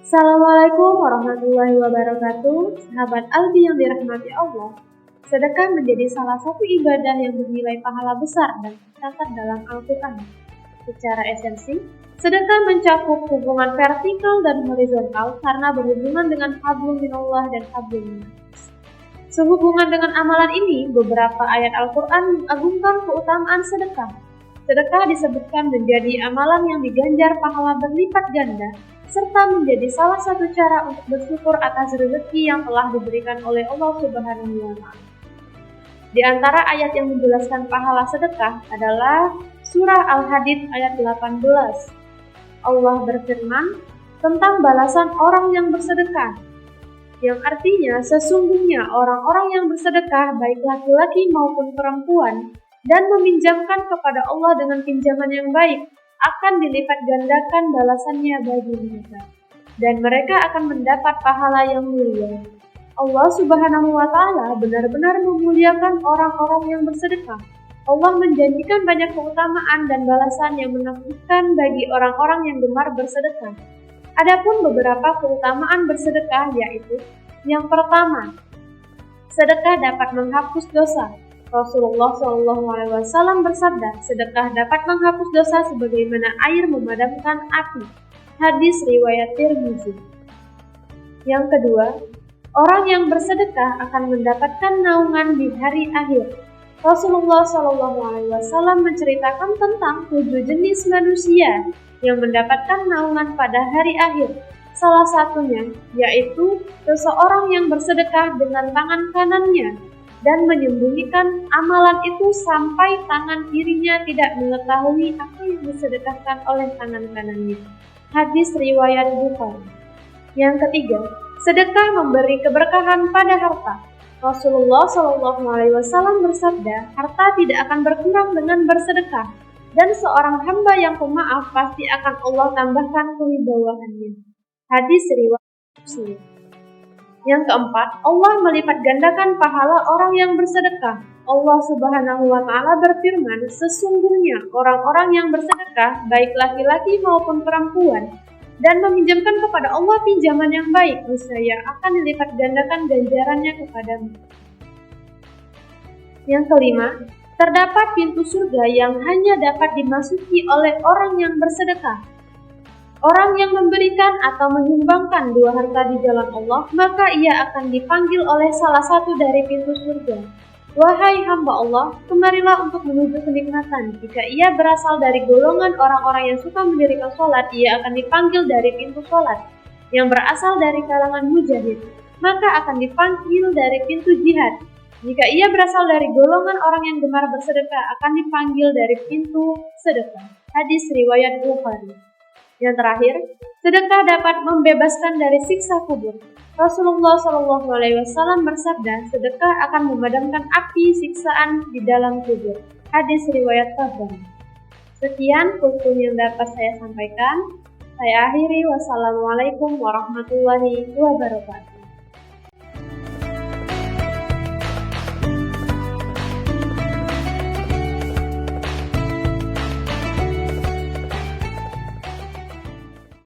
Assalamualaikum warahmatullahi wabarakatuh. Sahabat Albi yang dirahmati Allah, sedekah menjadi salah satu ibadah yang bernilai pahala besar dan tercatat dalam Al-Quran. Secara esensi, sedekah mencakup hubungan vertikal dan horizontal karena berhubungan dengan hablum minallah dan hablum minnas. Sehubungan dengan amalan ini, beberapa ayat Al-Quran mengagungkan keutamaan sedekah. Sedekah disebutkan menjadi amalan yang diganjar pahala berlipat ganda, serta menjadi salah satu cara untuk bersyukur atas rezeki yang telah diberikan oleh Allah Subhanahu wa Ta'ala. Di antara ayat yang menjelaskan pahala sedekah adalah surah Al-Hadid ayat 18. Allah berfirman tentang balasan orang yang bersedekah, yang artinya sesungguhnya orang-orang yang bersedekah baik laki-laki maupun perempuan dan meminjamkan kepada Allah dengan pinjaman yang baik, akan dilipat gandakan balasannya bagi mereka, dan mereka akan mendapat pahala yang mulia. Allah Subhanahu wa Ta'ala benar-benar memuliakan orang-orang yang bersedekah. Allah menjanjikan banyak keutamaan dan balasan yang menakjubkan bagi orang-orang yang gemar bersedekah. Adapun beberapa keutamaan bersedekah yaitu: yang pertama, sedekah dapat menghapus dosa. Rasulullah SAW bersabda, sedekah dapat menghapus dosa sebagaimana air memadamkan api. Hadis riwayat Tirmizi. Yang kedua, orang yang bersedekah akan mendapatkan naungan di hari akhir. Rasulullah SAW menceritakan tentang 7 jenis manusia yang mendapatkan naungan pada hari akhir. Salah satunya yaitu seseorang yang bersedekah dengan tangan kanannya dan menyembunyikan amalan itu sampai tangan kirinya tidak mengetahui apa yang disedekahkan oleh tangan kanannya. Hadis riwayat Bukhari. Yang ketiga, sedekah memberi keberkahan pada harta. Rasulullah SAW bersabda, harta tidak akan berkurang dengan bersedekah, dan seorang hamba yang pemaaf pasti akan Allah tambahkan kewibawaannya. Hadis riwayat Muslim. Yang keempat, Allah melipat gandakan pahala orang yang bersedekah. Allah Subhanahu wa Ta'ala berfirman, sesungguhnya orang-orang yang bersedekah, baik laki-laki maupun perempuan, dan meminjamkan kepada Allah pinjaman yang baik, niscaya akan dilipat gandakan ganjarannya kepadamu. Yang kelima, terdapat pintu surga yang hanya dapat dimasuki oleh orang yang bersedekah. Orang yang memberikan atau menyumbangkan 2 harta di jalan Allah, maka ia akan dipanggil oleh salah satu dari pintu surga. Wahai hamba Allah, kemarilah untuk menuju kenikmatan. Jika ia berasal dari golongan orang-orang yang suka mendirikan sholat, ia akan dipanggil dari pintu sholat. Yang berasal dari kalangan mujahid, maka akan dipanggil dari pintu jihad. Jika ia berasal dari golongan orang yang gemar bersedekah, akan dipanggil dari pintu sedekah. Hadis riwayat Bukhari. Yang terakhir, sedekah dapat membebaskan dari siksa kubur. Rasulullah SAW bersabda, sedekah akan memadamkan api siksaan di dalam kubur. Hadis riwayat Tabrani. Sekian kultum yang dapat saya sampaikan. Saya akhiri. Wassalamualaikum warahmatullahi wabarakatuh.